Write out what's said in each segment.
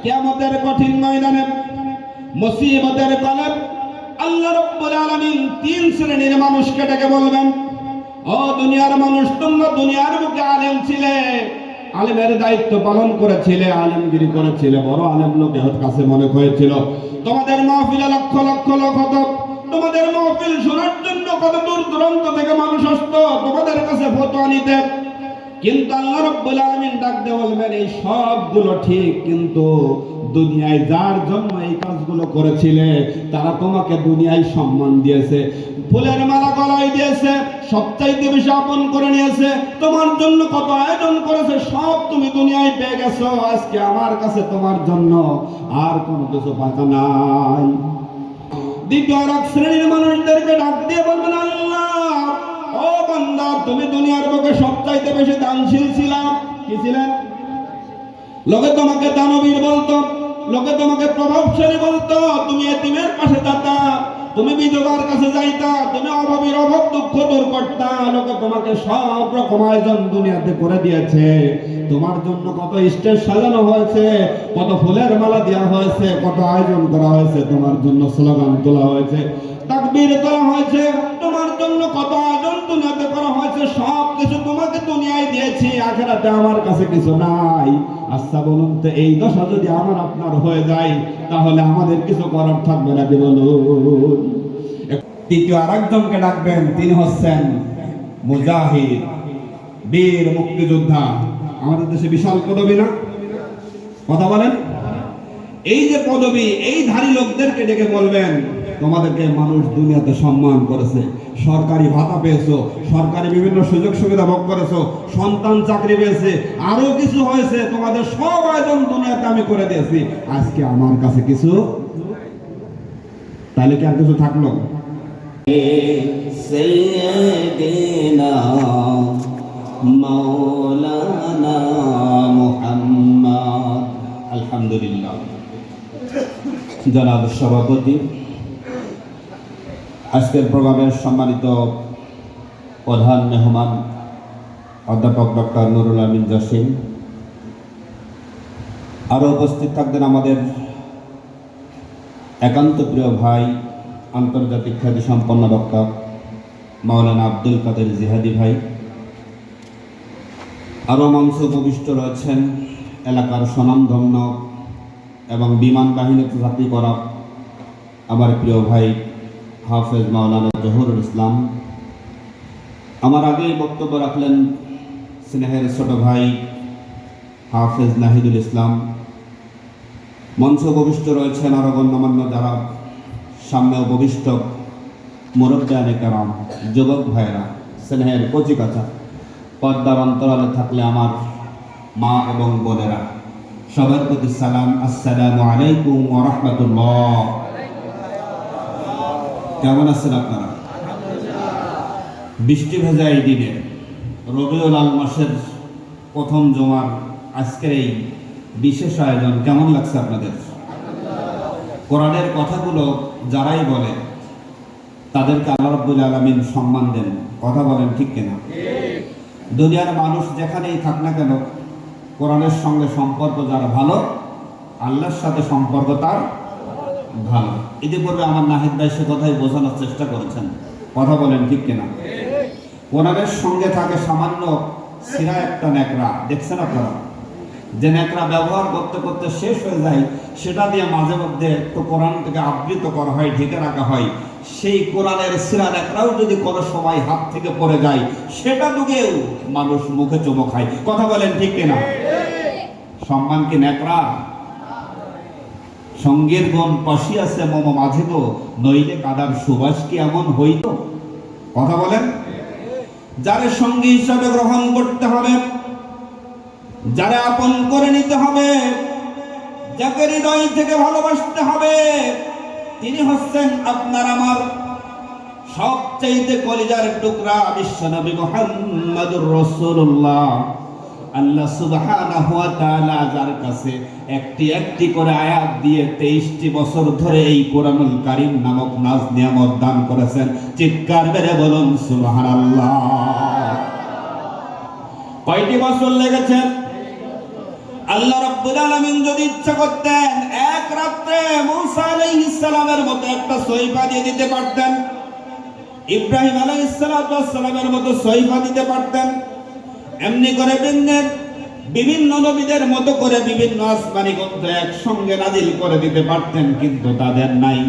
কিয়ামতের কঠিন ময়দানে মুসিবতের কালে আল্লাহ রাব্বুল আলামিন তিন শ্রেণীর মানুষকে ডেকে বলবেন, ও দুনিয়ার মানুষ, তোমরা দুনিয়ার বুকে আলেম ছিলে, আলেমের দায়িত্ব পালন করেছিলে, আলেমগিরি করেছিলে, বড় আলেম লোকের কাছে মনে হয়েছিল। তোমাদের মাহফিলে লক্ষ লক্ষ লোক হতো, তোমাদের মাহফিল শোনার জন্য কত দূর দূরান্ত থেকে মানুষ আসতো তোমাদের কাছে ফতোয়া নিতে। কিন্তু আল্লাহ রাব্বুল আলামিন ডাক দিয়ে বলবেন, এই সবগুলো ঠিক, কিন্তু দুনিয়ায় যার জন্য এই কাজগুলো করেছিলে তারা তোমাকে দুনিয়ায় সম্মান দিয়েছে, ফুলের মালা গলায় দিয়েছে, সবচাইতে বেশি আপন করে নিয়েছে, তোমার জন্য কত আয়োজন করেছে, সব তুমি দুনিয়ায় পেয়ে গেছো। আজকে আমার কাছে তোমার জন্য আর কোনো কিছু পাতা নাই। দ্বিতীয় এক শ্রেণীর মানুষদেরকে ডাক দিয়ে বলবেন, আল্লাহ, ও বান্দা, তুমি দুনিয়ার বুকে সবচাইতে বেশি দানশীল ছিলা। কি ছিলেন? লোকে তোমাকে দানবীর বলতো, লোকে তোমাকে প্রভাবশালী বলতো, তুমি এতিমের পাশে যেতা, তুমি বিধবার কাছে যাইতা, তুমি অভাবীর অভাব দুঃখ দূর করতা, লোকে তোমাকে সব রকম আয়োজন দুনিয়াতে করে দিয়েছে। তোমার জন্য কত স্টেজ সাজানো হয়েছে, কত ফুলের মালা দেওয়া হয়েছে, কত আয়োজন করা হয়েছে, তোমার জন্য স্লোগান তোলা হয়েছে, তাকবীর তোলা হয়েছে, তোমার জন্য কত আয়োজন দুনিয়াতে করা হয়েছে, সব কিছু তোমাকে দুনিয়ায় দিয়েছি, আখিরাতে আমার কাছে কিছু নাই। আচ্ছা বলুন তো, এই দশা যদি আমার আপনার হয়ে যায় তাহলে আমাদের কিছু করার থাকবে না? বলুন। তৃতীয় আরেকজনকে ডাকবেন, তিনি হচ্ছেন মুজাহিদ, বীর মুক্তিযোদ্ধা। আমাদের দেশে বিশাল পদবী না? কথা বলেন। এই যে পদবী, এই ধারী লোকদেরকে ডেকে বলবেন, তোমাদেরকে মানুষ দুনিয়াতে সম্মান করেছে, সরকারি ভাতা পেয়েছো, সরকারি বিভিন্ন সুযোগ সুবিধা ভোগ করেছো, সন্তান চাকরি পেয়েছে, আরো কিছু হয়েছে, তোমাদের সব আয়োজন দুনিয়াতে আমি করে দিয়েছি, আজকে আমার কাছে কিছু, তাহলে কি আর কিছু থাকলো? সাইয়্যিদিনা মাওলানা মুহাম্মদ। আলহামদুলিল্লাহ। জনাব সভাপতি, আজকের প্রোগ্রামের সম্মানিত প্রধান মেহমান অধ্যাপক ডক্টর নুরুল আমিন জসিম, আরও উপস্থিত থাকবেন আমাদের একান্ত প্রিয় ভাই, আন্তর্জাতিক খ্যাতিসম্পন্ন বক্তা মাওলানা আব্দুল কাদের জিহাদি ভাই, আরও মঞ্চে উপবিষ্ট রয়েছেন এলাকার স্বনামধন্য এবং বিমান বাহিনীতে চাকরি করা আমার প্রিয় ভাই হাফেজ মাওলানা জহুরুল ইসলাম। আমার আগেই বক্তব্য রাখলেন স্নেহের ছোট ভাই হাফেজ নাহিদুল ইসলাম। মঞ্চে উপবিষ্ট রয়েছেন আরো গণ্যমান্য যারা, সামনে উপবিষ্ট মুরব্বিয়ানে কেরাম, যুবক ভাইরা, স্নেহের কচিকাচা, পর্দার অন্তরালে থাকলে আমার মা এবং বোনেরা, সবার প্রতি সালাম, আসসালামু আলাইকুম ওয়া রাহমাতুল্লাহ। কেমন আছেন আপনারা? বৃষ্টি ভেজা এই দিনে, রবিউল আল মাসের প্রথম জুমার আজকের এই বিশেষ আয়োজন কেমন লাগছে আপনাদের? কোরআনের কথাগুলো যারাই বলে তাদেরকে আল্লাহ রাব্বুল আলামিন সম্মান দেন। কথা বলেন ঠিক কিনা? দুনিয়ার মানুষ যেখানেই থাক না কেন, কোরআনের সঙ্গে সম্পর্ক যার ভালো, আল্লাহর সাথে সম্পর্ক তার ভালো। ইতিপূর্বে আমার নাহিদ ভাই সে কথাই বোঝানোর চেষ্টা করেছেন। কথা বলেন ঠিক কিনা? কোরআনের সঙ্গে থাকে সামান্য সিরা একটা ন্যাকড়া, দেখছেন আপনারা? যে ন্যাকড়া ব্যবহার করতে করতে শেষ হয়ে যায়, সেটা দিয়ে মাঝে মধ্যে একটু কোরআন থেকে আবৃত করা হয়, ঢেকে রাখা হয়। সেই কোরআনের সিরা ন্যাকড়াও যদি কোনো সময় হাত থেকে পড়ে যায়, সেটা দুগেও মানুষ মুখে চুমো খায়। কথা বলেন ঠিক কিনা? সম্মান কি ন্যাকড়া? সঙ্গের গুণ পাশি আছে মম মাঝে গো, নইলে কাদার সুবাস কি এমন হইত? কথা বলেন। যারে সঙ্গী হিসাবে গ্রহণ করতে হবে, যারা আপন করে নিতে হবে, যাকে হৃদয় থেকে ভালোবাসতে হবে, তিনি হচ্ছেন আপনার আমার সবচাইতে কলিজার টুকরা বিশ্বনবী মুহাম্মদুর রাসূলুল্লাহ। আল্লাহ সুবহানাহু ওয়া তাআলা যার কাছে একটি একটি করে আয়াত দিয়ে 23টি বছর ধরে এই কোরআনুল কারীম নামক নাজ নিয়ামত দান করেছেন। চিৎকার মেরে বলুন সুবহানাল্লাহ। কয়টি বছর লেগেছে? আল্লাহ রাব্বুল আলামিন যদি ইচ্ছা করতেন এক রাত্রে মূসা আলাইহিস সালামের মতো একটা সহিফা দিয়ে দিতে পারতেন, ইব্রাহিম আলাইহিস সালামের মতো সহিফা দিতে পারতেন। এমনি করে বিভিন্ন নবীদের মতো করে বিভিন্ন আসমানি গ্রন্থ একসঙ্গে নাজিল করে দিতে পারতেন, কিন্তু তাদের নাই।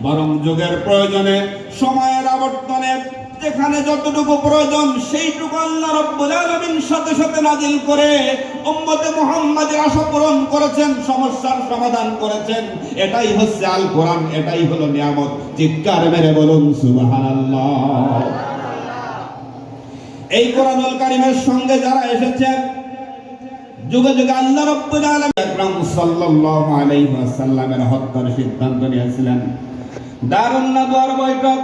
বরং যুগের প্রয়োজনে, সময়ের আবর্তনে যেখানে যতটুকু প্রয়োজন সেইটুকু আল্লাহ রাব্বুল আলামিন সাথে সাথে নাজিল করে উম্মতে মুহাম্মাদের আশা পূরণ করেছেন, সমস্যার সমাধান করেছেন। এটাই হচ্ছে আল কোরআন, এটাই হলো নিয়ামত। চিৎকার মেরে বলুন সুবহানাল্লাহ। এই কোরআনুল কারীমের সঙ্গে যারা এসেছেন, যুগে যুগে আল্লাহ রাব্বুল আলামিন আকরাম সাল্লাল্লাহু আলাইহি ওয়াসাল্লামের হত্যার সিদ্ধান্ত নিয়েছিলেন। দারুন নাদওয়ার বৈঠক,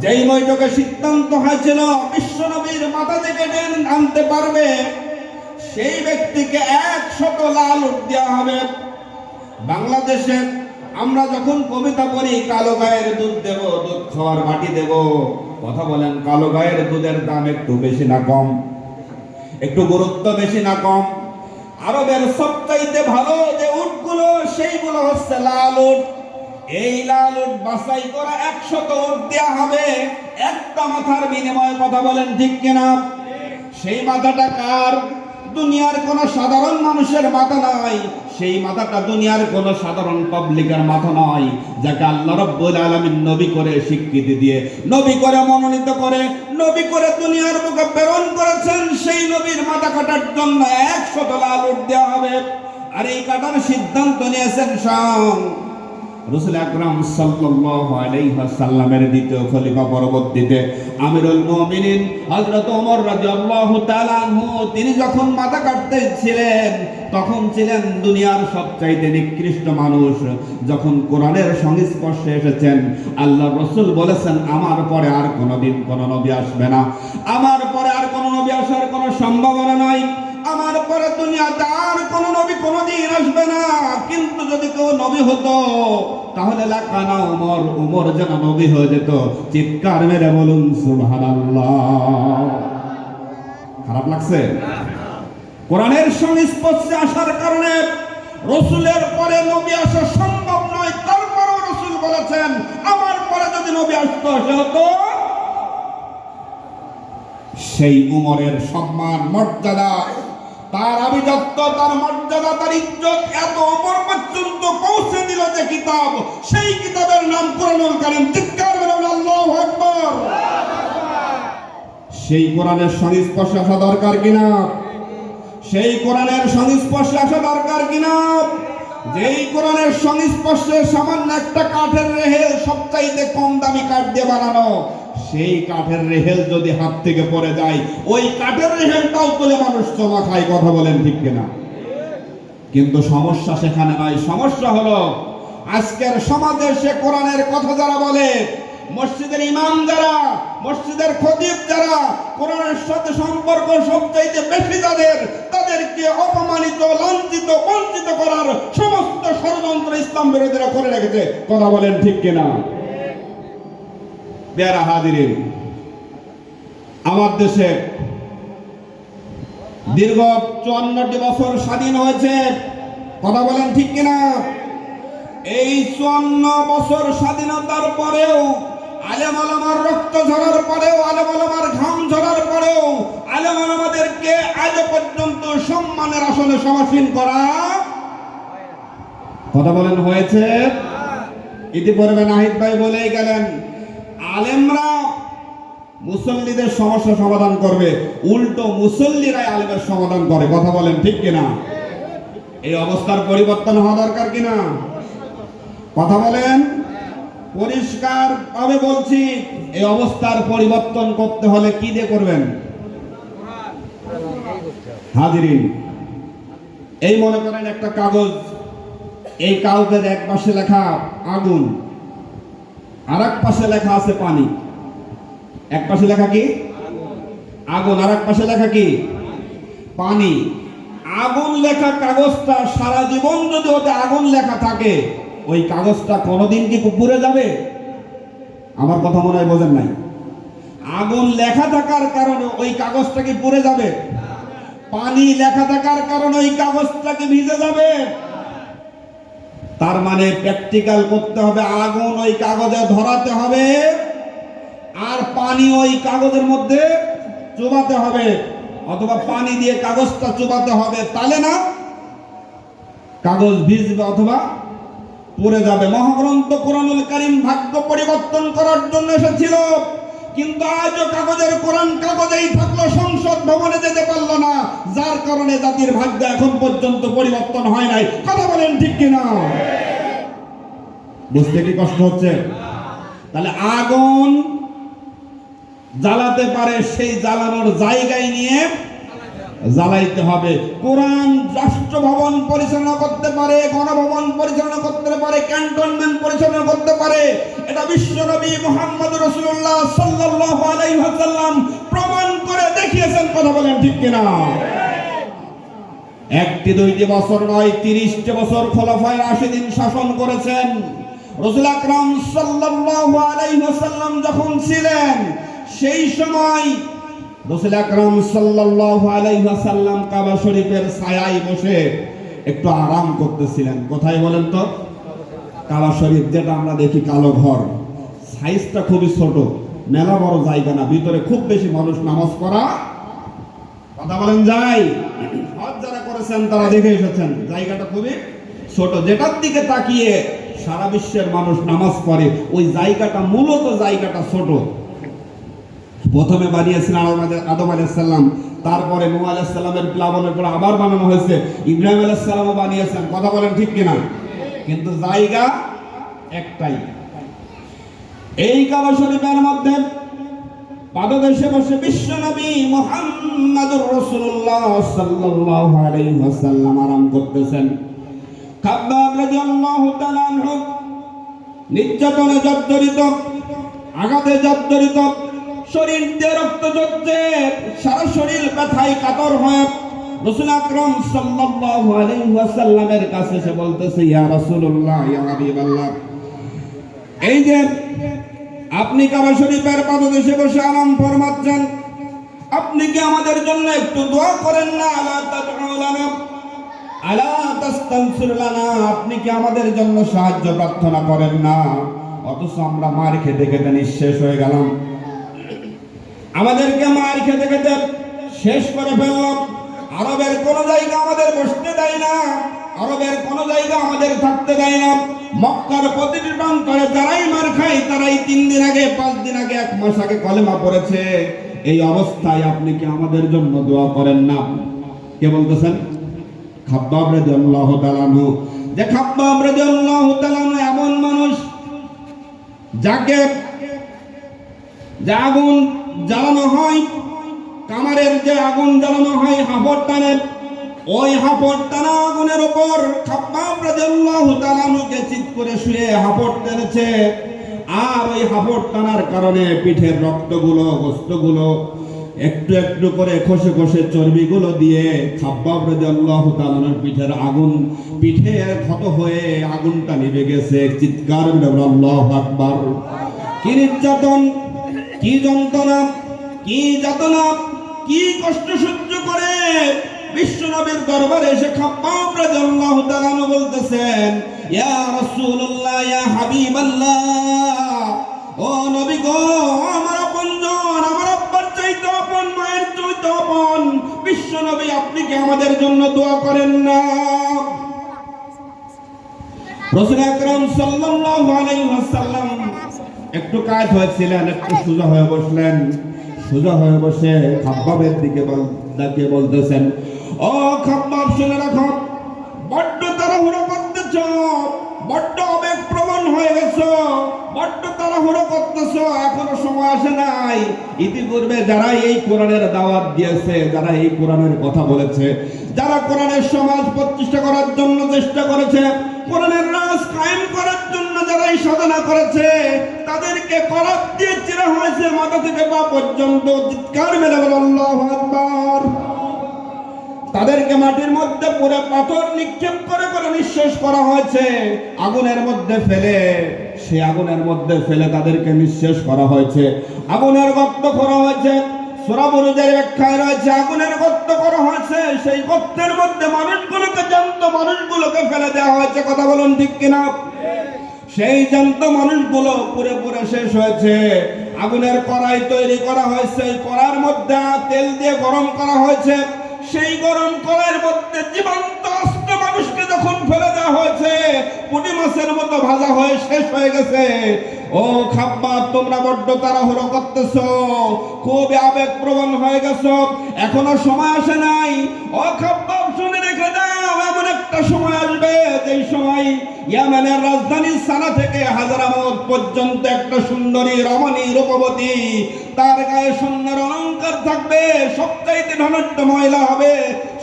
যেই বৈঠকে সিদ্ধান্ত হয়েছিল বিশ্ব নবীর মাথা থেকে আনতে পারবে সেই ব্যক্তিকে 100 লাল উট দেওয়া হবে। বাংলাদেশে আমরা যখন কবিতা পড়ি, কালো গায়ের দুধ দেব, দুধ খাওয়ার মাটি দেব, কথা বলেন কালো গায়ের দুধের দাম একটু বেশি না কম? একটু গুরুত্ব বেশি না কম? আরবের সবচাইতে ভালো যে উটগুলো সেইগুলো হচ্ছে লাল উট। এই লাল উট বাছাই করা 100 উট দেয়া হবে একটা মাথার বিনিময়ে, কথা বলেন ঠিক কিনা? সেই মাথাটা কার? দুনিয়ার কোন সাধারণ মানুষের মাথা নয়, সেই মাথাটা দুনিয়ার কোন সাধারণ পাবলিকের মাথা নয়, যাকে আল্লাহ রাব্বুল আলামিন নবী করে স্বীকৃতি দিয়ে, নবী করে মনোনীত করে, নবী করে দুনিয়ার বুকে প্রেরণ করেছেন। সেই নবীর মাথা কাটার জন্য 100 লাল উট দেওয়া হবে। আর এই কাটার সিদ্ধান্ত নিয়েছেন স্বয়ং রাসূল আকরাম সাল্লাল্লাহু আলাইহি ওয়াসাল্লামের দ্বিতীয় খলিফা, পরবর্তীতে আমিরুল মুমিনিন হযরত ওমর রাদিয়াল্লাহু তাআলা আনহু। তিনি যখন মাথা কাটতেছিলেন তখন ছিলেন দুনিয়ার সবচাইতে নিকৃষ্ট মানুষ। যখন কোরআনের সংস্পর্শে এসেছেন, আল্লাহর রাসূল বলেছেন আমার পরে আর কোনোদিন কোনো নবী আসবে না, আমার পরে আর কোনো নবী আসার কোনো সম্ভাবনা নাই, আমার পরে দুনিয়াতে আর কোন নবী কোনদিন আসবে না। কিন্তু যদি কেউ নবী হতো তাহলে লাকানা ওমর, ওমর যেন নবী হয়ে যেত। চিৎকার মেরে বলুন সুবহানাল্লাহ। খারাপ লাগছে? কোরআনের সংস্পর্শে আসার কারণে রাসূলের পরে নবী আসা সম্ভব নয়, তারপরেও রাসূল বলেছেন আমার পরে যদি নবী আসতো সে হতো সেই উমরের সম্মান, মর্যাদা, তার আভিজাত্য, তার মর্যাদা, তার ইজ্জত এত উপর পর্যন্ত পৌঁছে দিল যে কিতাব, সেই কিতাবের নাম কোরআনুল কারীম। চিৎকার করে বলুন আল্লাহু আকবার। সেই কোরআনের সংস্পর্শে আসা দরকার কিনা? সেই কোরআনের সংস্পর্শে আসা দরকার কিনা? যেই কোরআনের সংস্পর্শে সামান্য একটা কাঠের রেহেল, সবচাইতে কম দামি কাঠ দিয়ে বানানো, সেই কাঠের রেহেল যদি হাত থেকে পড়ে যায়, ওই কাঠের রেহেলটাও তুলে মানুষ চমা খায়, কথা বলেন ঠিক কিনা? কিন্তু সমস্যা সেখানে নয়। সমস্যা হলো আজকের সমাজে সে কোরআনের কথা যারা বলে, মসজিদের ইমাম যারা, মসজিদের খতিব যারা, কোরআনের সাথে সম্পর্ক সবচাইতে বেশি যাদের, তাদেরকে অপমানিত, লাঞ্ছিত, বঞ্চিত করার সমস্ত ষড়যন্ত্র ইসলাম বিরোধীরা করে রেখেছে, কথা বলেন ঠিক কিনা? প্যারা হাজিরিন, আমার দেশে দীর্ঘ 54টি বছর স্বাধীন হয়েছে, কথা বলেন ঠিক কিনা? এই 54 বছর স্বাধীনতার পরেও, আলেম ওলামার রক্ত ঝরার পরেও, আলেম ওলামার ঘাম ঝরার পরেও আলেম ওলামাদেরকে আজ পর্যন্ত সম্মানের আসনে সমাসীন করা, কথা বলেন হয়েছে? ইতিপূর্বে নাহিদ ভাই বলেই গেলেন আলেমরা মুসল্লিদের সমস্যা সমাধান করবে, উল্টো মুসল্লিরাই আলেমের সমাধান করে, কথা বলেন ঠিক কিনা? এই অবস্থার পরিবর্তন হওয়া দরকার কিনা? কথা বলেন। পরিষ্কার ভাবে বলছি, এই অবস্থার পরিবর্তন করতে হলে কি দিয়ে করবেন? হাজিরিন, এই মনে করেন একটা কাগজ, এই কাগজের এক পাশে লেখা আগুন, আর এক পাশে লেখা আছে পানি। এক পাশে লেখা কি? আগুন। আর এক পাশে লেখা কি? পানি। আগুন লেখা কাগজটা সারা জীবন যদি ওতে আগুন লেখা থাকে, ওই কাগজটা কোনোদিন কি পুড়ে যাবে? আমার কথা মনে হয় বোঝেন নাই। আগুন লেখা থাকার কারণে ওই কাগজটা কি পুড়ে যাবে? পানি লেখা থাকার কারণে ওই কাগজটাকে ভিজে যাবে। তার মানে প্র্যাকটিক্যাল করতে হবে, আগুন ওই কাগজে ধরাতে হবে আর পানি ওই কাগজের মধ্যে চুবাতে হবে, অথবা পানি দিয়ে কাগজটা চুবাতে হবে, তাহলে না কাগজ ভিজবে অথবা পড়ে যাবে। মহাগ্রন্থ কোরআনুল কারীম ভাগ্য পরিবর্তন করার জন্য এসেছিল, কিন্তু আজও কাগজের কোরআন কাগজেই থাকলো, সংসদ ভবনে যেতে পারলো না, যার কারণে জাতির ভাগ্য এখন পর্যন্ত পরিবর্তন হয় নাই। কথা বলেন ঠিক কিনা? বুঝতে কি কষ্ট হচ্ছে? তাহলে আগুন জ্বালাতে পারে, সেই জ্বালানোর জায়গায় নিয়ে জ্বালাইতে হবে। কোরআন রাষ্ট্র ভবন পরিচালনা করতে পারে, গণভবন পরিচালনা করতে পারে, ক্যান্টনমেন্ট পরিচালনা করতে পারে। এটা বিশ্বনবী মুহাম্মদ রাসূলুল্লাহ সাল্লাল্লাহু আলাইহি ওয়াসাল্লাম প্রমাণ করে দেখিয়েছেন। কথা বলেন ঠিক কিনা? একটি দুইটি বছর নয়, 30টি বছর খোলাফায়ে রাশিদিন শাসন করেছেন। রাসূল আকরাম সাল্লাল্লাহু আলাইহি ওয়াসাল্লাম যখন ছিলেন, সেই সময় রাসূল আকরাম সাল্লাল্লাহু আলাইহি ওয়াসাল্লাম কাবা শরীফের ছায়ায় বসে একটু আরাম করতেছিলেন। কোথায় বলেন তো? কাবা শরীফ, যেটা আমরা দেখি কালো ঘর, সাইজটা খুবই ছোট, মেলা বড় জায়গা না, ভিতরে খুব বেশি মানুষ নামাজ পড়া, কথা বলেন যায়, হজ যারা করেছেন তারা দেখে এসেছেন, জায়গাটা খুবই ছোট, যেটার দিকে তাকিয়ে সারা বিশ্বের মানুষ নামাজ পড়ে, ওই জায়গাটা মূলত জায়গাটা ছোট। প্রথমে বানিয়েছিলেন আদম আলাইহিস সালাম, তারপরে নূহ আলাইহিস সালামের প্লাবনের পর আবার বানানো হয়েছে, ইব্রাহিম আলাইহিস সালামও বানিয়েছেন। কথা বলেন ঠিক কিনা? কিন্তু জায়গা একটাই। এই কাবা শরীফের মধ্যে পাদদেশে বসে বিশ্বনবী মুহাম্মদুর রাসূলুল্লাহ সাল্লাল্লাহু আলাইহি ওয়াসাল্লাম আরাম করতেছেন। খাব্বাব রাদিয়াল্লাহু তাআলা আনহু নির্যাতনে জর্জরিত, আঘাতে জর্জরিত, শরীর দিয়ে রক্ত ঝরছে, সারা শরীর ব্যথায় কাতর হয়ে রাসূল আকরাম সাল্লাল্লাহু আলাইহি ওয়াসাল্লামের কাছে এসে বলতেছে, ইয়া রাসূলুল্লাহ, ইয়া হাবিবাল্লাহ, এই যে আপনি কাবা শরীফের পাদদেশে বসে আরাম ফরমাচ্ছেন, আপনি কি আমাদের জন্য একটু দোয়া করেন না? আলা তাদউ লানা আলা তাস্তানসির লানা, আপনি কি আমাদের জন্য সাহায্য প্রার্থনা করেন না? অথচ আমরা মার খেতে খেতে নিঃশেষ হয়ে গেলাম, আমাদেরকে মার খেতে খেতে শেষ করে ফেললাম। আরবের কোন জায়গা আমাদের বসতে দেয় না, আরবের কোন জায়গা আমাদের থাকতে দেয় না। মক্কার প্রতিটি প্রান্তরে যারাই মার খায়, তারাই 3 দিন আগে, 5 দিন আগে, 1 মাস আগে কলেমা পড়েছে। এই অবস্থায় আপনি কি আমাদের জন্য দোয়া করেন না? কে বলতেছেন? খাব্বাব রাদিয়াল্লাহু তাআলা আনহু। যে খাব্বাব রাদিয়াল্লাহু তাআলা আনহু এমন মানুষ, যাকে যে আগুন জ্বালানো হয়, কামারের যে আগুন জ্বালানো হয় হাফড় টানে, ওই হাফড় টানা আগুনের উপর খাব্বাব রাদিয়াল্লাহু তাআলা আনহুকে চিৎ করে শুয়ে হাফড় টেনেছে। আর ওই হাফড় টানার কারণে পিঠের রক্তগুলো, গোশতগুলো একটু একটু করে খসে খসে চর্বিগুলো দিয়ে খাব্বাব রাদিয়াল্লাহু তাআলা আনহুর পিঠের আগুন, পিঠে ক্ষত হয়ে আগুনটা নিভে গেছে। চিৎকার করে আল্লাহু আকবার! কি নির্যাতন, কি যন্ত্রণা, কি যাতনা, কি কষ্ট সহ্য করে বিশ্বনবীর দরবারে এসে খাব্বাব রাদিয়াল্লাহু তাআলা আনহু বলতেছেন, ইয়া রাসূলুল্লাহ, ইয়া হাবিবাল্লাহ, ও নবী গো, আমার আপনজন, আমার আব্বার চাইতে আপন, মায়ের চাইতে আপন বিশ্বনবী, আপনি কি আমাদের জন্য দোয়া করেন না? রাসূল আকরাম সাল্লাল্লাহু আলাইহি ওয়াসাল্লাম একটু কাজ হয়েছিলেন, একটু সোজা হয়ে বসলেন। সোজা হয়ে বসে খাব্বাবের দিকে তাকিয়ে বলতেছেন, ও খাব্বাব, শুনে রাখো, বড্ড তাড়াহুড়ো করতেছ, বড্ড আবেগ প্রবণ হয়ে গেছো, বড্ড তাড়াহুড়ো করতেছ, এখনো সময় আসে নাই। ইতিপূর্বে যারা এই কোরআনের দাওয়াত দিয়েছে, যারা এই কোরআনের কথা বলেছে, যারা কোরআনের সমাজ প্রতিষ্ঠা করার জন্য চেষ্টা করেছে, কোরআনের রাজ কায়েম করার জন্য যারা এই সাধনা করেছে, তাদেরকে করাত দিয়ে চিরা হয়েছে মাথা থেকে পা পর্যন্ত। চিৎকার মেরে বলো আল্লাহু আকবার! তাদেরকে মাটির মধ্যে পুরো পাথর নিক্ষেপ করে করে নিঃশেষ করা হয়েছে, আগুনের মধ্যে ফেলে, সেই আগুনের মধ্যে ফেলে তাদেরকে নিঃশেষ করা হয়েছে। আগুনের গর্ত করা হয়েছে, সূরা বুরুজের ব্যাখ্যায় রয়েছে, আগুনের গর্ত করা করা হয়েছে, সেই গর্তের মধ্যে মানুষগুলোকে, জ্যান্ত মানুষগুলোকে ফেলে দেওয়া হয়েছে। কথা বলুন ঠিক কিনা? সেই জ্যান্ত মানুষগুলো পুরে পুরে শেষ হয়েছে। আগুনের কড়াই তৈরি করা হয়েছে, এই কড়ার মধ্যে তেল দিয়ে গরম করা হয়েছে। সেই গরম কড়াইয়ের মধ্যে জীবন্ত অস্ত্র মানুষকে যখন ফেলে দেওয়া হয়েছে, পুঁটি মাছের মতো ভাজা হয়ে শেষ হয়ে গেছে। ও খাব্বাব, তোমরা বড্ড তাড়াহুড়ো করতেছো, খুব আবেগপ্রবণ হয়ে গেছো, এখনো সময় আসে নাই। ও খাব্বাব, শুনে রেখে দাও, এমন একটা সময় আসবে যেই সময় ইয়েমেনের রাজধানী সানা থেকে হাজারাবাদ পর্যন্ত একটা সুন্দরী রমণী রূপবতী, তার গায়ে স্বর্ণের অলংকার থাকবে, সবচাইতে ধনাঢ্য মহিলা হবে।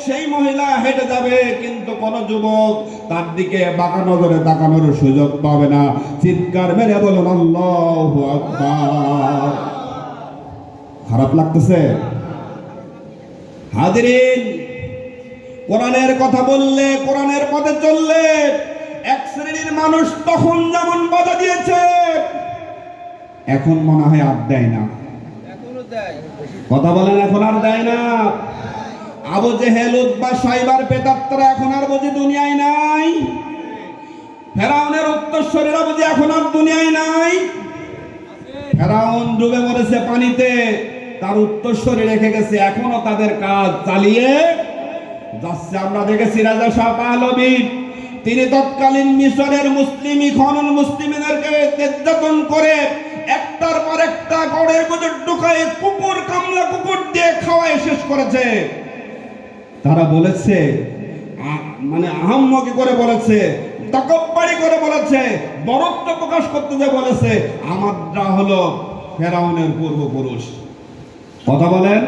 সেই মহিলা হেঁটে যাবে, কিন্তু কোন যুবক তার দিকে বাঁকা নজরে তাকানোর সুযোগ পাবে না। চিৎকার মেরে বলুন আল্লাহু আকবার। খারাপ লাগতেছে? হাজিরিন, কোরআনের কথা বললে, কোরআনের পথে চললে এক শ্রেণীর মানুষ তখন যেমন বাধা দিয়েছে, এখন মনে হয় আর দেয় না। কথা বলেন, এখন আর দেয় না। আবু জেহেল, উতবা, সাইবার, পেতাত্তরা এখন আর বুঝি দুনিয়ায় নাই? ফেরাউনের উত্তরসূরিরা বুঝি এখন আর দুনিয়ায় নাই? ফেরাউন ডুবে মরেছে পানিতে, তার উত্তরসূরি রেখে গেছে, এখনো তাদের কাজ চালিয়ে যাচ্ছে। আমরা দেখেছি রাজা শাহ পাহলভী, তিনি তৎকালীন মিশরের মুসলিম খনন মুসলিমদেরকে নির্যাতন করে একটার পর একটা গড়ের মধ্যে ঢুকায় কুকুর, কামলা কুকুর দিয়ে খাওয়ায় শেষ করেছে। তারা বলেছে, মানে আহাম্মকি করে বলেছে, তাকব্বুরি করে বলেছে, বরত্ব প্রকাশ করতে যে বলেছে, আমারটা হলো ফেরাউনের পূর্বপুরুষ। কথা বলেন,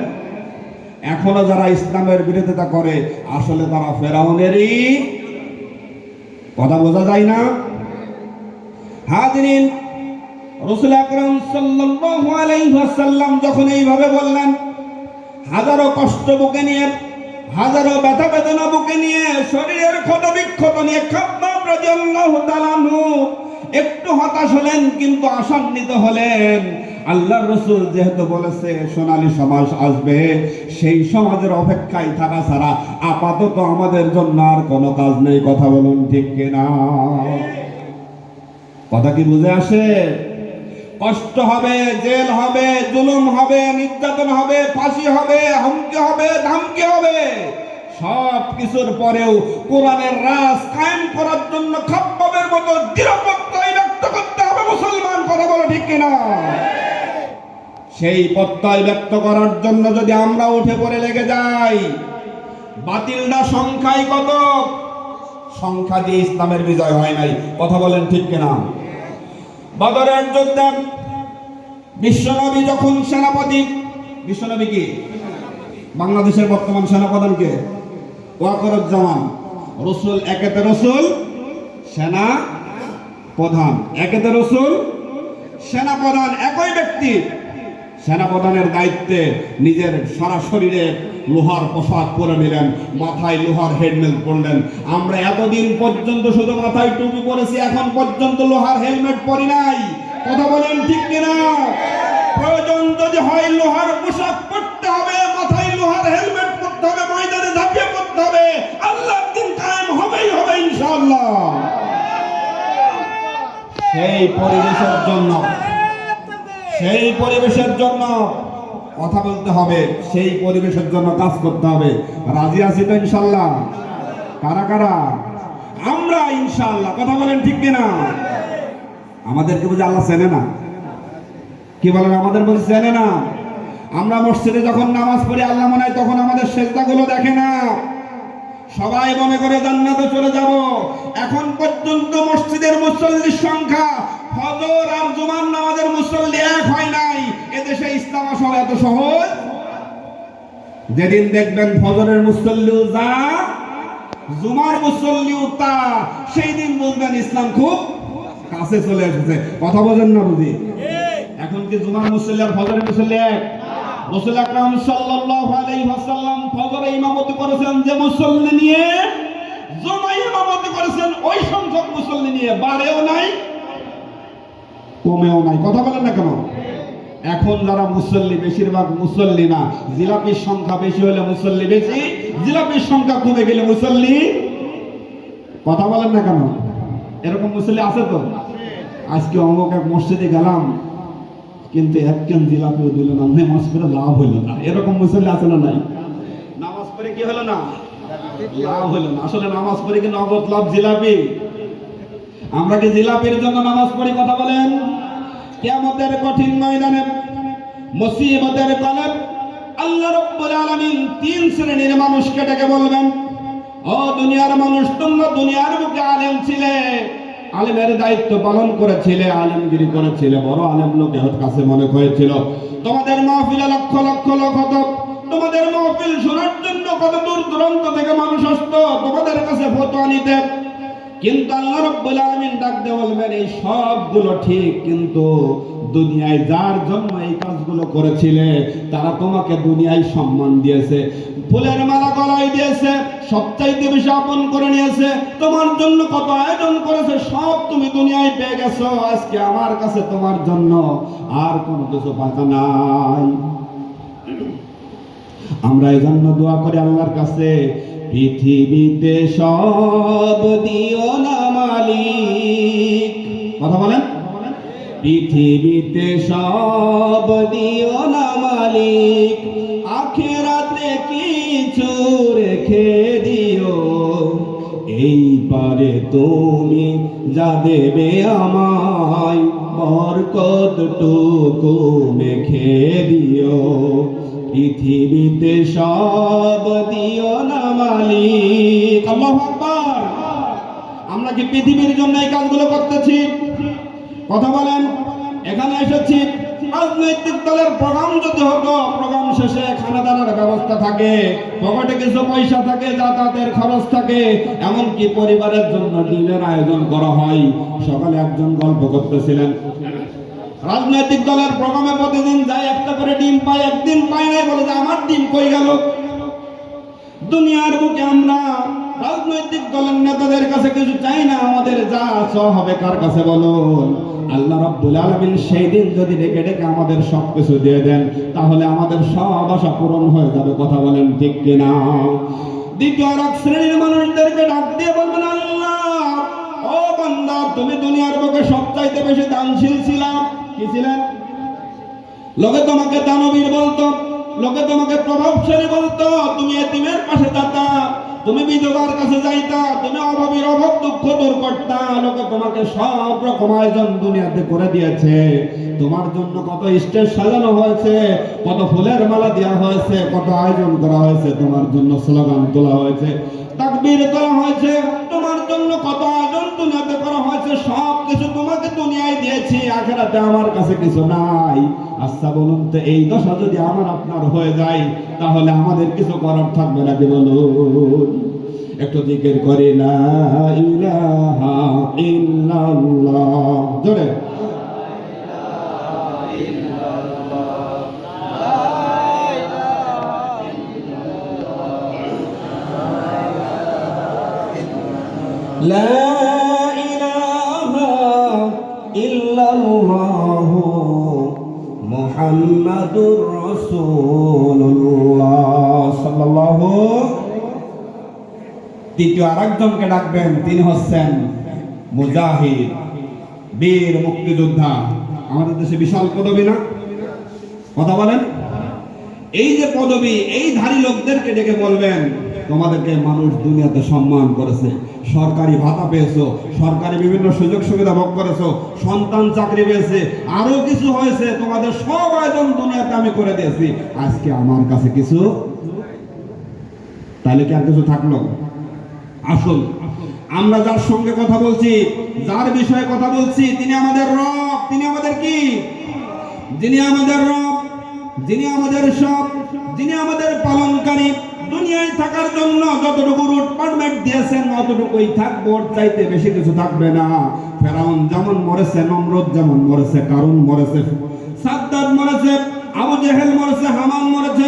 এখনো যারা ইসলামের বিরোধিতা করে আসলে তারা ফেরাউনেরই। কথা বোঝা যায় না? হাজিরিন, রাসূল আকরাম সাল্লাল্লাহু আলাইহি ওয়াসাল্লাম যখন এইভাবে বললেন, হাজারো কষ্ট বুকে নিয়ে, হাজারো ব্যথা বেদনা বুকে নিয়ে, শরীরের ক্ষত বিক্ষত নিয়ে খাব্বাব রাদিয়াল্লাহু তাআলা আনহু একটু হতাশ হলেন, কিন্তু আশান্বিত হলেন। আল্লাহর রাসূল যেহেতু বলেছে সোনালী সমাজ আসবে, সেই সমাজের অপেক্ষায় থাকা ছাড়া আপাতত আমাদের জন্য আর কোনো কাজ নেই। কথা বলুন ঠিক কিনা? কথা কি বুঝে আসে? কষ্ট হবে, জেল হবে, জুলুম হবে, নির্যাতন হবে, ফাঁসি হবে, হুমকি হবে, ধামকি হবে, সব কিছুর পরেও কোরআনের রাজ কায়েম করার জন্য খাব্বাবের মতো দৃঢ় প্রত্যয় ব্যক্ত করতে হবে মুসলমান। কথা বলো ঠিক কিনা? সেই প্রত্যয় ব্যক্ত করার জন্য যদি আমরা উঠে পড়ে লেগে যাই, বাতিলটা সংখ্যায় কত? সংখ্যা দিয়ে ইসলামের বিজয় হয় নাই। কথা বলেন ঠিক কিনা? বদরের যুদ্ধে বিশ্বনবী যখন সেনাপতি, বিশ্বনবী কি বাংলাদেশের বর্তমান সেনাপ্রধান কে? ওয়াকারুজ্জামান। রাসূল, একেতে রাসূল, সেনা প্রধান, একেতে রাসূল, সেনা প্রধান, একই ব্যক্তি। সেনাপ্রধানের দায়িত্বে নিজের সারা শরীরে লোহার পোশাক পরে নিলেন, মাথায় লোহার হেলমেট পরলেন। আমরা এতদিন পর্যন্ত শুধু মাথায় টুপি পরেছি, এখন পর্যন্ত লোহার হেলমেট পরি নাই। কথা বলেন ঠিক কিনা? প্রয়োজন যদি হয় লোহার পোশাক পরতে হবে, মাথায় লোহার হেলমেট পরতে হবে, ময়দানে ঝাঁপিয়ে পড়তে হবে। আল্লাহর দিন কায়েম হবেই হবে ইনশাআল্লাহ। সেই পরিবেশের জন্য, সেই পরিবেশের জন্য কথা বলতে হবে, সেই পরিবেশের জন্য কাজ করতে হবে। রাজি আছি তো ইনশাআল্লাহ? কারা কারা? আমরা ইনশাআল্লাহ। কথা বলেন ঠিক কিনা? আমাদেরকে বুঝে আল্লাহ চেনে না? কি বলেন? আমাদের বুঝে চেনে না? আমরা মসজিদে যখন নামাজ পড়ি, আল্লাহ মনে হয় তখন আমাদের সেজদাগুলো দেখে না। সবাই মনে করে জান্নাতে চলে যাব। এখন পর্যন্ত মসজিদের মুসল্লির সংখ্যা ফজর আর জুমার নামাজের মুসল্লি এক হয় নাই। এদেশে ইসলাম আসলে এত সহজ? যেদিন দেখবেন ফজরের মুসল্লিও যা, জুমার মুসল্লিও তা, সেই দিন বুঝবেন ইসলাম খুব কাছে চলে এসেছে। কথা বলেন না বুঝি? এখন কি জুমার মুসল্লি আর ফজরের মুসল্লি এক? রাসূল আকরাম সাল্লাল্লাহু আলাইহি ওয়াসাল্লাম ফজরে ইমামতি করেছেন যে মুসল্লি নিয়ে, জুমায় ইমামতি করেছেন ওই সংখ্যক মুসল্লি নিয়ে। বাড়েও নাই, কমেও নাই। কথা বলেন না কেন? এখন যারা মুসল্লি বেশিরভাগ মুসল্লি না, জিলাপির সংখ্যা বেশি হলে মুসল্লি বেশি, জিলাপির সংখ্যা কমে গেলে মুসল্লি। কথা বলেন না কেন? এরকম মুসল্লি আছে তো। আজকে অমুক এক মসজিদে গেলাম, কিন্তু একজন জিলাপিও দিল না, নামাজ পড়ে লাভ হইল না। এরকম মুসল্লি আছে না নাই? নামাজ পড়ে কি হলো না? লাভ হইল না। আসলে নামাজ পড়ে কি নগদ লাভ জিলাপি? আমরা কি জিলাপির জন্য নামাজ পড়ি? কথা বলেন। কিয়ামতের কঠিন ময়দানে, মুসিবতের কালে আল্লাহ রাব্বুল আলামিন তিন শ্রেণীর মানুষকে ডেকে বলবেন, ও দুনিয়ার মানুষ, তোমরা দুনিয়ার বুকে আলেম ছিলে, আলেমের দায়িত্ব পালন করেছিলে, আলেমগিরি করেছিলে, বড় আলেম লোকের কাছে মনে হয়েছিল। তোমাদের মাহফিলে লক্ষ লক্ষ লোক হতো, তোমাদের মাহফিল শোনার জন্য কত দূর দূরান্ত থেকে মানুষ আসতো তোমাদের কাছে ফতোয়া নিতে। কিন্তু আল্লাহ রাব্বুল আলামিন ডাক দিয়ে বলবেন, এই সবগুলো ঠিক, কিন্তু দুনিয়ায় যার জন্য এই কাজগুলো করেছিলে তারা তোমাকে দুনিয়ায় সম্মান দিয়েছে, ফুলের মালা গলায় দিয়েছে, সবচাইতে বেশি আপন করে নিয়েছে, তোমার জন্য কত আয়োজন করেছে, সব তুমি দুনিয়ায় পেয়ে গেছো। আজকে আমার কাছে তোমার জন্য আর কোনো কিছু বাকি নাই। আমরা এই জন্য দোয়া করি আল্লাহর কাছে, পৃথিবীতে সব দিও না মালিক। কথা বলেন। পৃথিবীতে সব দিও না মালিক, আখিরাতে কিছু রেখে দিও, এই পারে তুমি যা দেবে আমায়, বরকতটুকু মেখে দিও। পৃথিবীতে সব দিও না মালিক। আল্লাহু আকবার। আমরা কি পৃথিবীর জন্য এই কাজগুলো করতেছি? কথা বলেন। এখানে এসেছি, রাজনৈতিক দলের প্রোগ্রাম যদি হতো, প্রোগ্রাম শেষে খানা দানার ব্যবস্থা থাকে, পকেটে কিছু পয়সা থাকে, যাতায়াতের খরচ থাকে, এমনকি পরিবারের জন্য ডিমের আয়োজন করা হয়। সকালে একজন গল্প করতেছিলেন, রাজনৈতিক দলের প্রোগ্রামে প্রতিদিন যায়, একটা করে ডিম পায়, একদিন পায় নাই, বলে যে আমার ডিম কই গেল। দুনিয়ার বুকে আমরা রাজনৈতিক দলের নেতাদের কাছে কিছু চাই না, আমাদের যা চাওয়া হবে কার কাছে বলুন? আল্লাহ রাব্বুল আলামিন সেই দিন যদি ডেকে ডেকে আমাদের সব কিছু দিয়ে দেন, তাহলে আমাদের সব আশা পূরণ হয়ে যাবে। কথা বলেন ঠিক কিনা? দ্বিতীয় আর এক শ্রেণীর মানুষদেরকে ডাক দিয়ে বলবেন, আল্লাহ, ও বান্দা, তুমি দুনিয়ার বুকে সবচাইতে বেশি দানশীল ছিলা। কি ছিলেন? লোকে তোমাকে দানবীর বলতো, লোকে তোমাকে প্রভাবশালী বলতো, তুমি এতিমের পাশে যেতা, তুমি বিধবার কাছে যাইতা, তুমি অভাবীর অভাব দুঃখ দূর করতা, লোকে তোমাকে সব রকম আয়োজন দুনিয়াতে করে দিয়েছে। তোমার জন্য কত স্টেজ সাজানো হয়েছে, কত ফুলের মালা দেওয়া হয়েছে, কত আয়োজন করা হয়েছে, তোমার জন্য স্লোগান তোলা হয়েছে, তাকবীর করা হয়েছে, তোমার জন্য কত আয়োজন দুনিয়াতে করা হয়েছে। সব কিছু তোমাকে দুনিয়ায় দিয়েছি, আখিরাতে আমার কাছে কিছু নাই। আচ্ছা বলুন তো, এই দশা যদি আমার আপনার হয়ে যায়, তাহলে আমাদের কিছু করার থাকবে নাকি বলুন? একটু জিকির করি, লা ইলাহা ইল্লাল্লাহ, জোরে। লা ইলাহা ইল্লাল্লাহ মুহাম্মাদুর রাসূলুল্লাহ সাল্লাল্লাহু। তৃতীয় আরেকজনকে ডাকবেন, তিনি হচ্ছেন মুজাহিদ, বীর মুক্তিযোদ্ধা। আমাদের দেশে বিশাল পদবী না? কথা বলেন। এই যে পদবী, এই ধারী লোকদেরকে ডেকে বলবেন, তোমাদেরকে মানুষ দুনিয়াতে সম্মান করেছে, সরকারি ভাতা পেয়েছো, সরকারি বিভিন্ন সুযোগ সুবিধা ভোগ করেছো, সন্তান চাকরি পেয়েছে, আরো কিছু হয়েছে, তোমাদের সব আয়োজন দুনিয়াতে আমি করে দিয়েছি, আজকে আমার কাছে কিছু। তাহলে কি আর কিছু থাকলো? আসুন, আমরা যার সঙ্গে কথা বলছি, যার বিষয়ে কথা বলছি, তিনি আমাদের রব। তিনি আমাদের কি? যিনি আমাদের রব, যিনি আমাদের সব, যিনি আমাদের পালনকারী। দুনিয়ায় থাকার জন্য যতটুকু রুট পারমিট দিয়েছেন অতটুকুই থাকবো, ওর চাইতে বেশি কিছু থাকবে না। ফেরাউন যেমন মরেছে, নমরুদ যেমন মরেছে, কারুন মরেছে, সাদ্দাদ মরেছে, আবু জেহেল মরেছে, হামান মরেছে,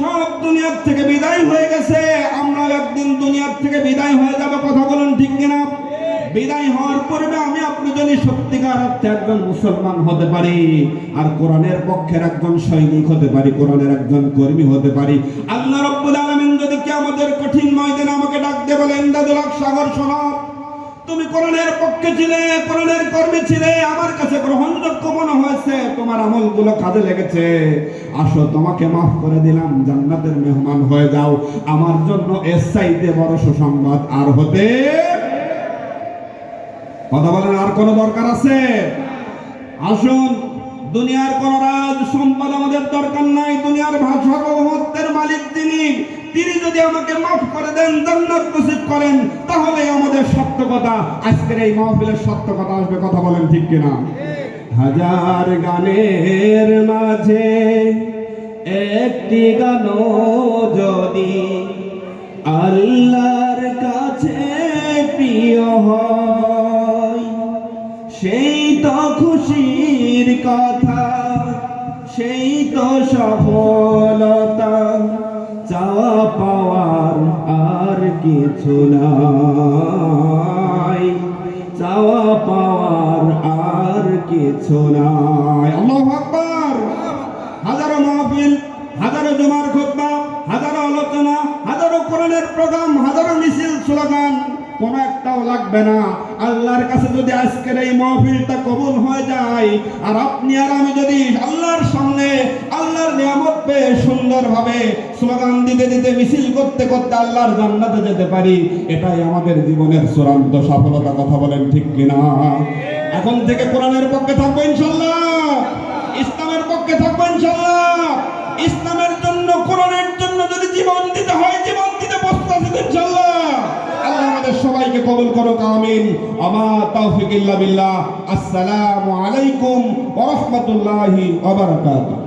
সব দুনিয়ার থেকে বিদায় হয়ে গেছে। আমরা একদিন দুনিয়ার থেকে বিদায় হয়ে যাবে। কথা বলুন ঠিক কিনা? বিদায় হওয়ার পূর্বে আমি আপনি যদি সত্যিকার অর্থে একজন মুসলমান হতে পারি আর কোরআনের পক্ষের একজন সৈনিক হতে পারি, কোরআনের একজন কর্মী হতে পারি, আল্লাহ রাব্বুল আলামিন যদি কিয়ামতের কঠিন ময়দানে আমাকে ডাক দিয়ে বলেন, দাদুল হক সাগর শোনো, তুমি কোরআনের পক্ষে ছিলে, কোরআনের কর্মী ছিলে, আমার কাছে গ্রহণযোগ্য মনে হয়েছে, তোমার আমলগুলো কাজে লেগেছে, আসো তোমাকে মাফ করে দিলাম, জান্নাতের মেহমান হয়ে যাও, আমার জন্য এর চাইতে বড় সুসংবাদ আর হতে কথা বলেন আর কোন দরকার আছে? আসুন, দুনিয়ার কোন রাজ সম্পদ আমাদের দরকার নাই, দুনিয়ার সার্বভৌমত্বের মালিক তিনি যদি আমাকে মাফ করে দেন, জান্নাত নসিব করেন, তাহলে আমাদের সত্য কথা, আজকের এই মাহফিলের সত্য কথা আসবে। কথা বলেন ঠিক কিনা? হাজার গানের মাঝে একটি গান যদি আল্লাহর কাছে প্রিয় হয়, সেই তো খুশির কথা, সেই তো সফলতা, চাওয়া পাওয়ার আর কিছু নাই, চাওয়া পাওয়ার আর কিছু নাই। আল্লাহু আকবার। হাজারো মাহফিল, হাজারো জুমার খুতবা, হাজারো আলোচনা, হাজারো কোরআনের প্রোগ্রাম, হাজারো মিছিল, স্লোগান, কোনো একটাও লাগবে না। আল্লাহর কাছে যদি আজকের এই মাহফিলটা কবুল হয়ে যায়, আর আপনি আর আমি যদি আল্লাহর সামনে আল্লাহর নিয়ামত পেয়ে সুন্দরভাবে স্লোগান দিতে দিতে, মিছিল করতে করতে আল্লাহর জান্নাতে যেতে পারি, এটাই আমাদের জীবনের চূড়ান্ত সফলতা। কথা বলেন ঠিক কিনা? এখন থেকে কোরআনের পক্ষে থাকবো ইনশাআল্লাহ, ইসলামের পক্ষে থাকবো ইনশাআল্লাহ, ইসলামের জন্য, কোরআনের জন্য যদি জীবন দিতে হয়, জীবন দিতে প্রস্তুত আছি ইনশাআল্লাহ। আল্লাহ আমাদের সবাইকে কবুল করুক, আমিন। আমা তাওফিক ইল্লা বিল্লাহ। আসসালামু আলাইকুম ওয়া রাহমাতুল্লাহি ওয়া বারাকাতুহু।